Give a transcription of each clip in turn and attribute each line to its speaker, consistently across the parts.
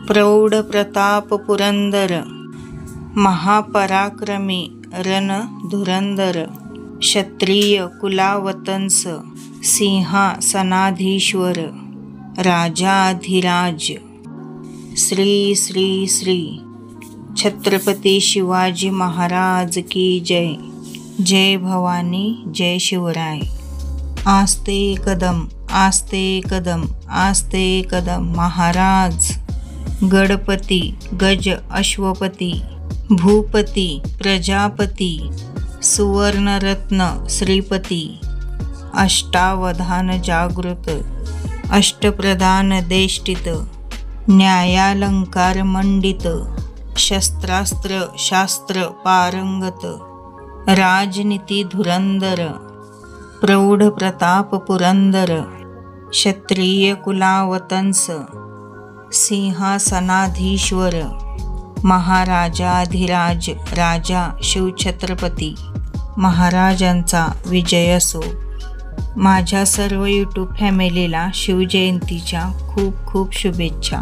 Speaker 1: प्रौढ प्रताप पुरंदर, महापराक्रमी रणधुरंदर, क्षत्रिय कुलावतंस, सिंहासनाधीश्वर, राजाधिराज, श्री श्री श्री छत्रपती शिवाजी महाराज की जय। जय भवानी, जय शिवराय। आस्ते कदम, आस्ते कदम, आस्ते कदम महाराज। गणपती, गज अश्वपती, भूपती, प्रजापती, सुवर्णरत्न श्रीपती, अष्टावधान जागृत, अष्टप्रधान देष्टित, न्यायालंकार मंडित, शस्त्रास्त्र शास्त्र पारंगत, राजनीती धुरंदर, प्रौढ प्रताप पुरंदर, क्षत्रिय कुलावतंस, सिंहासनाधीश्वर, महाराजाधिराज, राजा शिवछत्रपती महाराजांचा विजय असो। माझ्या सर्व यूट्यूब फॅमिलीला शिवजयंतीच्या खूप खूप शुभेच्छा।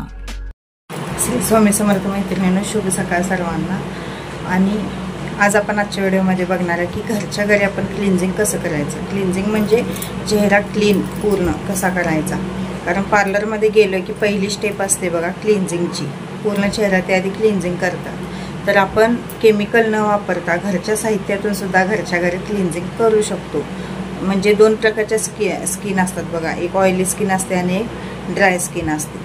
Speaker 1: श्री स्वामी समर्थ मैत्रिणींनो, शुभ सकाळ सर्वांना। आणि आज आपण आजच्या व्हिडिओमध्ये बघणार आहे की घरच्या घरी आपण क्लिन्झिंग कसं करायचं। क्लिन्झिंग म्हणजे चेहरा क्लीन पूर्ण कसा करायचा। कारण पार्लरमध्ये गेलो की पहिली स्टेप असते बघा क्लिन्झिंगची, पूर्ण चेहरा त्याआधी क्लिन्झिंग करतात। तर आपण केमिकल न वापरता घरच्या साहित्यातून सुद्धा घरच्या घरी क्लिन्झिंग करू शकतो। म्हणजे दोन प्रकारच्या स्किन असतात बघा, एक ऑइली स्किन असते आणि एक ड्राय स्किन असते।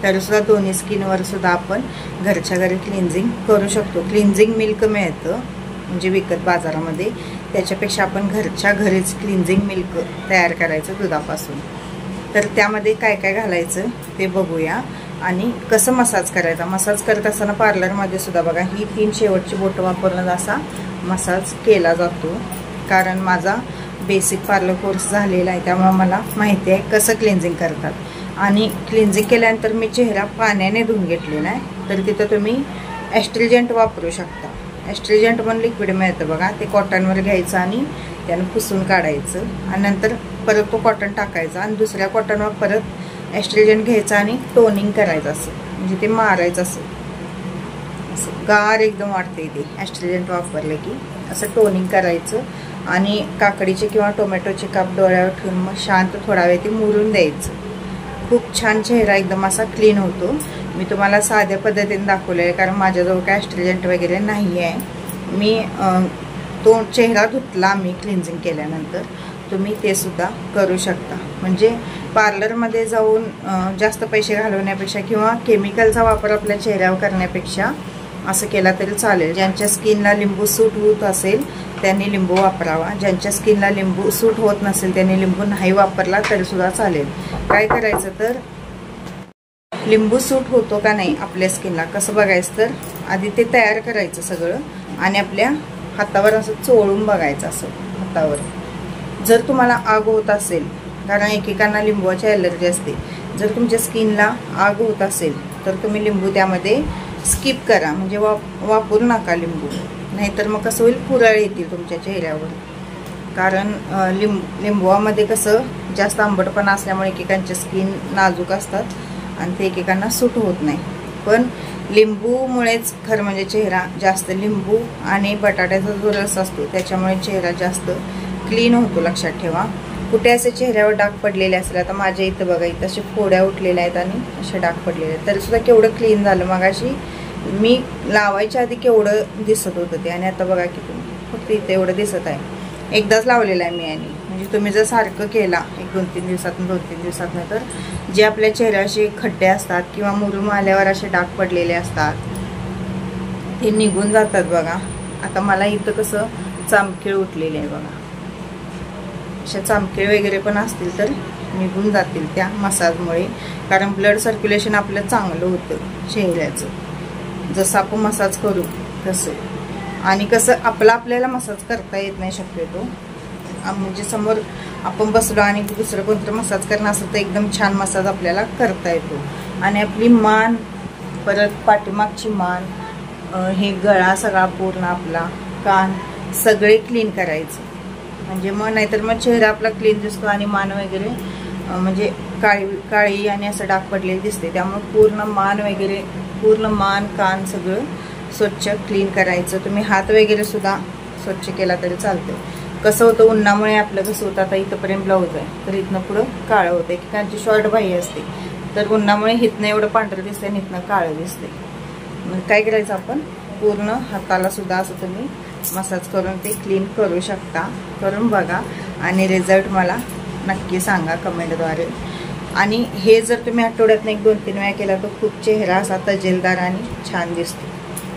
Speaker 1: तर सुद्धा दोन्ही स्किनवर सुद्धा आपण घरच्या घरी क्लिन्झिंग करू शकतो। क्लिन्झिंग मिल्क मिळतं म्हणजे विकत बाजारामध्ये, त्याच्यापेक्षा आपण घरच्या घरीच क्लिन्झिंग मिल्क तयार करायचं दुधापासून। तर त्यामध्ये काय काय घालायचं ते बघूया आणि कसं मसाज करायचा। मसाज करत असताना पार्लरमध्ये सुद्धा बघा ही 3 शेवटची बोटं वापरून असा मसाज केला जातो। कारण माझा बेसिक पार्लर कोर्स झालेला आहे, त्यामुळे मला माहिती आहे कसं क्लिन्झिंग करतात। आणि क्लिन्झिंग केल्यानंतर मी चेहरा पाण्याने धुवून घेतलेला आहे। तर तिथं तुम्ही ॲस्ट्रिजंट वापरू शकता। ॲस्ट्रिजंट म्हणून लिक्विड मिळतं बघा, ते कॉटनवर घ्यायचं आणि त्यानं पुसून काढायचं आणि नंतर परत तो कॉटन टाकायचा आणि दुसऱ्या कॉटनवर परत ॲस्ट्रिजंट घ्यायचं आणि टोनिंग करायचं असं, म्हणजे ते मारायचं असं गार एकदम वाटते ते ॲस्ट्रिजंट वापरलं की। असं टोनिंग करायचं आणि काकडीचे किंवा टोमॅटोचे काप डोळ्यावर ठेवून मग शांत थोडा वेळ ते मुरून द्यायचं। खूप छान चेहरा एकदम असा क्लीन होतो। मी तुम्हाला साध्या पद्धतीने दाखवलं आहे कारण माझ्याजवळ काय ॲस्ट्रिजंट वगैरे नाही आहे। मी तो चेहरा धुतला मी क्लिन्झिंग केल्यानंतर, तुम्ही ते सुद्धा करू शकता। म्हणजे पार्लरमध्ये जाऊन जास्त पैसे घालवण्यापेक्षा किंवा केमिकलचा वापर आपल्या चेहऱ्यावर करण्यापेक्षा असं केला तरी चालेल। ज्यांच्या स्किनला लिंबू सूट होत असेल त्यांनी लिंबू वापरावा, ज्यांच्या स्किनला लिंबू सूट होत नसेल त्यांनी लिंबू नाही वापरला तरी सुद्धा चालेल। काय करायचं तर लिंबू सूट होतो का नाही आपल्या स्किनला कसं बघायचं तर आधी ते तयार करायचं सगळं आणि आपल्या हातावर असं चोळून बघायचं असं हातावर। जर तुम्हाला आग होत असेल, कारण एकेकांना लिंबूची ॲलर्जी असते, जर तुमच्या स्किनला आग होत असेल तर तुम्ही लिंबू त्यामध्ये स्किप करा, म्हणजे वापरू नका लिंबू। नाहीतर मग कसं होईल, पुरळ येतील तुमच्या चेहऱ्यावर। कारण लिंबूमध्ये कसं जास्त आंबटपणा असल्यामुळे एकेकांच्या स्किन नाजूक असतात आणि ते एकेकांना सूट होत नाही। पण लिंबूमुळेच खरं म्हणजे चेहरा जास्त, लिंबू आणि बटाट्याचा जो रस असतो त्याच्यामुळे चेहरा जास्त क्लीन होतो, लक्षात ठेवा। कुठे असे चेहऱ्यावर डाग पडलेले असले, आता माझ्या इथं बघा इथं असे फोड्या उठलेल्या आहेत आणि असे डाग पडलेले आहेत, तरी सुद्धा केवढं क्लीन झालं। मगाशी मी लावायच्या आधी केवढं दिसत होतं ते आणि आता बघा की तुम्ही फक्त इथं एवढं दिसत आहे। एकदाच लावलेलं आहे मी आणि म्हणजे तुम्ही जर सारखं केला 1-2-3 दिवसातून 2-3 दिवसातून तर जे आपल्या चेहऱ्याचे खड्डे असतात किंवा मुरुम आल्यावर असे डाग पडलेले असतात ते निघून जातात बघा। आता मला इथं कसं चामखीळ उठलेले आहे बघा, अशा चामखीळ वगैरे पण असतील तर निघून जातील त्या मसाजमुळे। कारण ब्लड सर्क्युलेशन आपलं चांगलं होतं चेहऱ्याचं, जसं आपण मसाज करू तसं। आणि कसं आपल्याला मसाज करता येत नाही शक्यतो, म्हणजे समोर आपण बसलो आणि दुसरं कोणतं मसाज करणं असं तर एकदम छान मसाज आपल्याला करता येतो। आणि आपली मान, परत पाठीमागची मान, हे गळा सगळा पूर्ण आपला, कान सगळे क्लीन करायचं। म्हणजे मग नाहीतर मग चेहरा आपला क्लीन दिसतो आणि मान वगैरे म्हणजे काळी आणि असं डाग पडलेली दिसते, त्यामुळे पूर्ण मान वगैरे पूर्ण मान कान सगळं स्वच्छ क्लीन करायचं. तुम्ही हात वगैरे सुद्धा स्वच्छ केला तरी चालते. कसं होतं उन्हामुळे आपलं कसं होतं आता इथंपर्यंत ब्लाऊज आहे तर इथनं पुढं काळं होतं. एकेकांची शॉर्ट बाही असते तर उन्हामुळे इथनं एवढं पांढरं दिसतंय आणि इथनं काळं दिसते. मग काय करायचं आपण पूर्ण हाताला सुद्धा असं तुम्ही मसाज करून ते क्लीन करू शकता. करून बघा आणि रिझल्ट मला नक्की सांगा कमेंटद्वारे. आणि हे जर तुम्ही आठवड्यातनं 1-2-3 वेळा केला तर खूप चेहरा असा तजेलदार आणि छान दिसतो.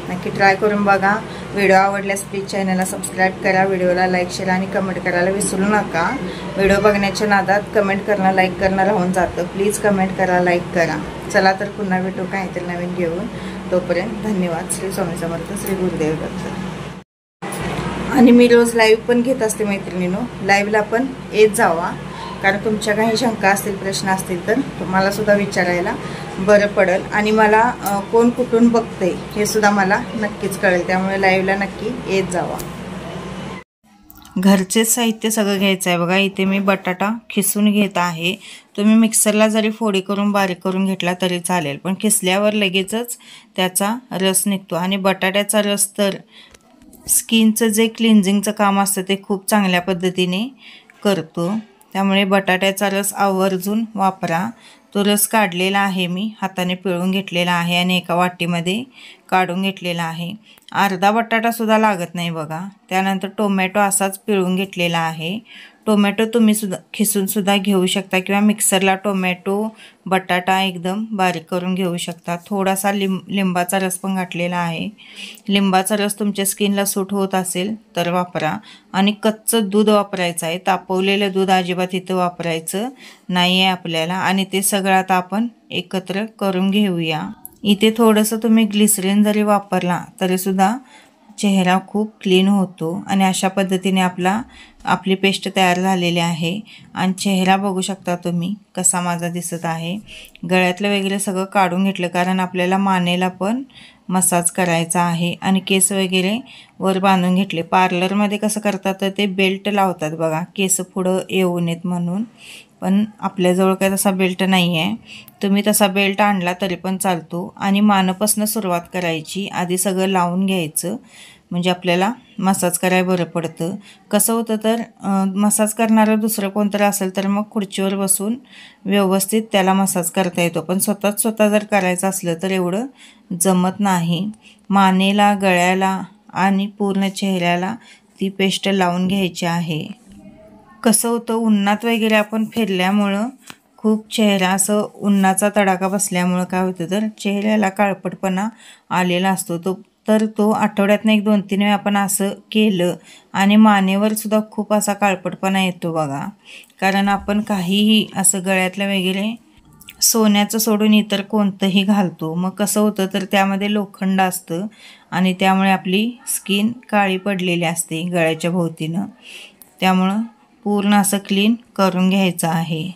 Speaker 1: नक्की ट्राय करून बघा. व्हिडिओ आवडल्यास प्लीज चॅनलला सबस्क्राईब करा. व्हिडिओला लाईक शेअर आणि कमेंट करायला विसरू नका. व्हिडिओ बघण्याच्या नादात कमेंट करणं लाईक करणं राहून जातं. प्लीज कमेंट करा, लाईक करा. चला तर पुन्हा भेटू काहीतरी नवीन घेऊन. तोपर्यंत धन्यवाद. श्री स्वामी समर्थ, श्री गुरुदेव दत्त. आणि मी रोज लाईव्ह पण घेत असते मैत्रिणींनो. लाईव्हला पण येत जावा कारण तुमच्या काही शंका असतील प्रश्न असतील तर तुम्हाला सुद्धा विचारायला बरं पडेल. आणि मला कोण कुठून बघते हे सुद्धा मला नक्कीच कळेल. त्यामुळे लाईव्हला नक्की येत जावा. घरचेच साहित्य सगळं घ्यायचं आहे बघा. इथे मी बटाटा खिसून घेत आहे. तुम्ही मिक्सरला जरी फोडी करून बारीक करून घेतला तरी चालेल पण खिसल्यावर लगेचच त्याचा रस निघतो. आणि बटाट्याचा रस तर स्किनचं जे क्लिन्झिंगचं काम असतं ते खूप चांगल्या पद्धतीने करतो. त्यामुळे बटाट्याचा रस आवर्जून वापरा. तो रस काढलेला आहे मी हाताने पिळून घेतलेला आहे आणि एका वाटीमध्ये काढून घेतलेला आहे. अर्धा बटाटासुद्धा लागत नाही बघा. त्यानंतर टोमॅटो असाच पिळून घेतलेला आहे. टोमॅटो तुम्ही सुद्धा खिसून सुद्धा घेऊ शकता किंवा मिक्सरला टोमॅटो बटाटा एकदम बारीक करून घेऊ शकता. थोडासा लिंबाचा रस पण घातलेला आहे. लिंबाचा रस तुमच्या स्किनला सूट होत असेल तर वापरा. आणि कच्चं दूध वापरायचं आहे. तापवलेलं दूध अजिबात इथं वापरायचं नाही आहे आपल्याला. आणि ते सगळं आता आपण एकत्र करून घेऊया. इथे थोडंसं तुम्ही ग्लिसरीन जरी वापरला तरीसुद्धा चेहरा खूप क्लीन होतो. आणि अशा पद्धतीने आपली पेस्ट तयार झालेली आहे. आणि चेहरा बघू शकता तुम्ही कसा माझा दिसत आहे. गळ्यातलं वगैरे सगळं काढून घेतलं कारण आपल्याला मानेला पण मसाज करायचा आहे. आणि केस वगैरे वर बांधून घेतले. पार्लरमध्ये कसं करतात तर ते बेल्ट लावतात बघा केस पुढं येऊ नयेत म्हणून. पण आपल्याजवळ काय तसा बेल्ट नाही आहे. तुम्ही तसा बेल्ट आणला तरी पण चालतो. आणि मानेपासून सुरुवात करायची. आधी सगळं लावून घ्यायचं म्हणजे आपल्याला मसाज करायला बरं पडतं. कसं होतं तर मसाज करणारं दुसरं कोणतरी असेल तर मग खुर्चीवर बसून व्यवस्थित त्याला मसाज करता येतो. पण स्वतः जर करायचं असलं तर एवढं जमत नाही. मानेला, गळ्याला आणि पूर्ण चेहऱ्याला ती पेस्ट लावून घ्यायची आहे. कसं होतं उन्हात वगैरे आपण फिरल्यामुळं खूप चेहरा असं उन्हाचा तडाखा बसल्यामुळं काय होतं तर चेहऱ्याला काळपटपणा आलेला असतो. तो आठवड्यातनं 1-2-3 वेळा आपण असं केलं आणि मानेवर सुद्धा खूप असा काळपटपणा येतो बघा. कारण आपण काहीही असं गळ्यातलं वगैरे सोन्याचं सोडून इतर कोणतंही घालतो. मग कसं होतं तर त्यामध्ये लोखंड असतं आणि त्यामुळे आपली स्किन काळी पडलेली असते गळ्याच्या भोवतीनं. त्यामुळं पूर्ण असं क्लीन करून घ्यायचं आहे.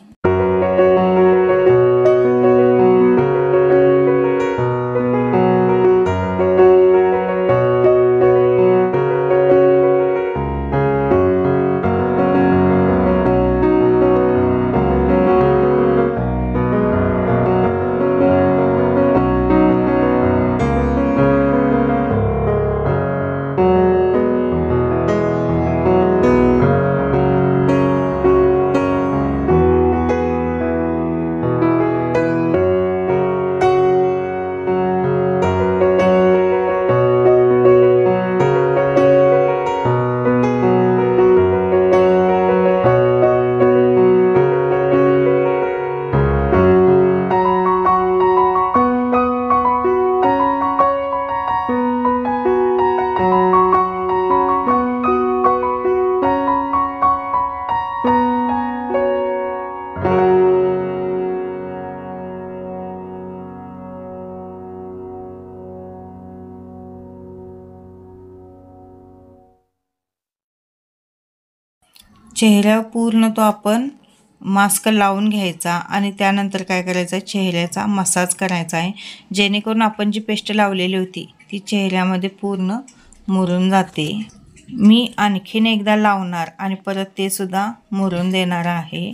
Speaker 1: चेहऱ्यावर पूर्ण तो आपण मास्क लावून घ्यायचा आणि त्यानंतर काय करायचं चेहऱ्याचा मसाज करायचा आहे. जेणेकरून आपण जी पेस्ट लावलेली होती ती चेहऱ्यामध्ये पूर्ण मुरून जाते. मी आणखीन एकदा लावणार आणि परत ते सुद्धा मुरून देणार आहे.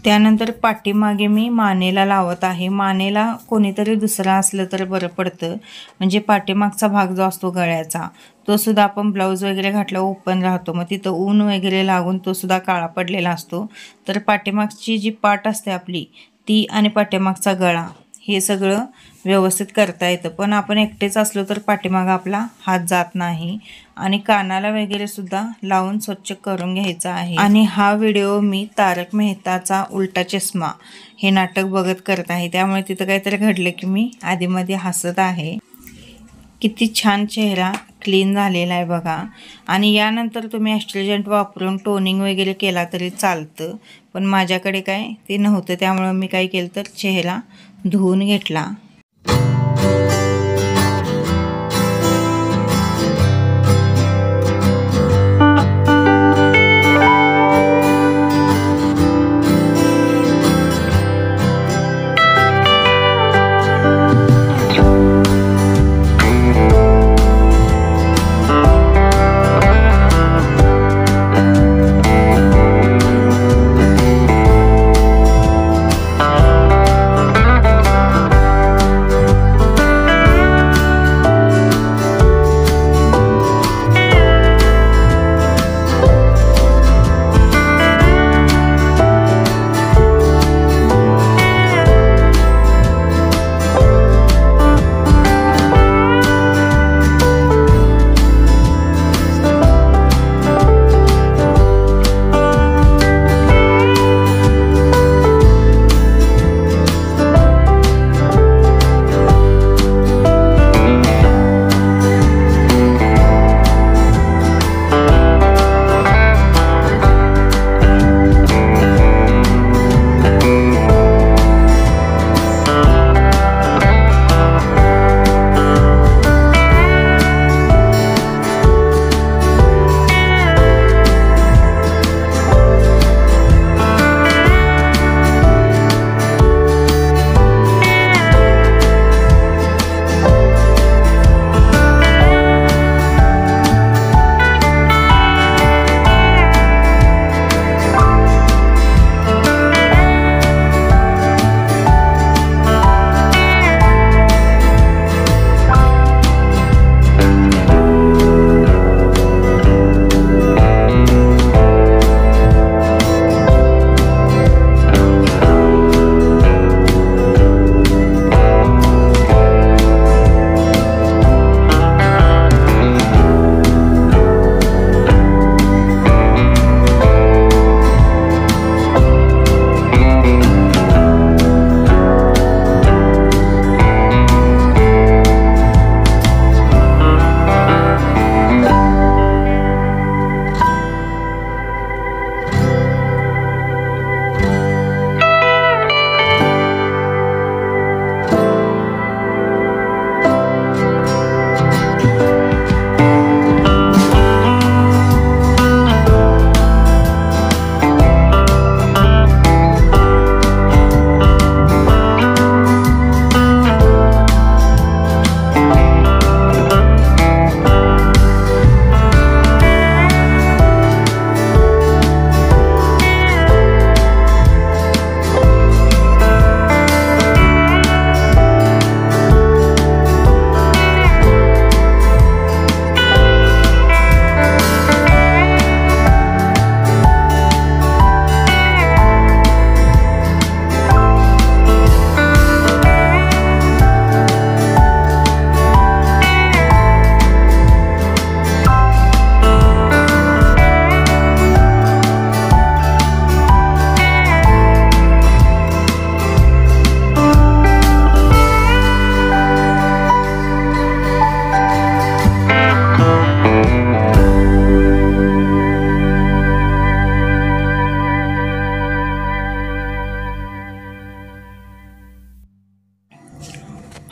Speaker 1: त्यानंतर पाठीमागे मी मानेला लावत आहे। मानेला कोणीतरी दुसरा असलं तर बरं पडतं, म्हणजे पाठीमागचा भाग जो असतो गळ्याचा तो सुद्धा आपण ब्लाऊज वगैरे घातल्यावर ओपन राहतो, मग तिथं ऊन वगैरे लागून तो सुद्धा काळा पडलेला असतो। तर पाठीमागची जी पाट असते आपली ती आणि पाठीमागचा गळा हे सगळं व्यवस्थित करता येतं, पण आपण एकटेच असलो तर पाठीमागं आपला हात जात नाही। आणि कानाला वगैरे सुद्धा लावून स्वच्छ करून घ्यायचा आहे। आणि हा व्हिडिओ मी तारक मेहताचा उलटा चष्मा हे नाटक बघत करत आहे, त्यामुळे तिथं काहीतरी घडलं की मी आधीमध्ये हसत आहे। किती छान चेहरा क्लीन झालेला आहे बघा। आणि यानंतर तुम्ही ॲस्ट्रोजंट वापरून टोनिंग वगैरे केला तरी चालतं, पण माझ्याकडे काय ते नव्हतं, त्यामुळे मी काय केलं तर चेहरा धुवून घेतला।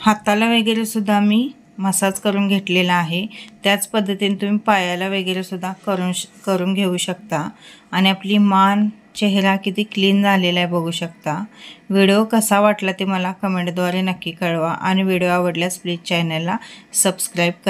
Speaker 1: हाताला वगैरे सुद्धा मी मसाज करून घेतलेला आहे। त्याच पद्धतीने तुम्ही पायाला वगैरे सुद्धा करून घेऊ शकता। आणि आपली मान चेहरा किती क्लीन झालेला आहे बघू शकता। व्हिडिओ कसा वाटला ते मला कमेंटद्वारे नक्की कळवा आणि व्हिडिओ आवडल्यास प्लीज चॅनलला सबस्क्राइब करा।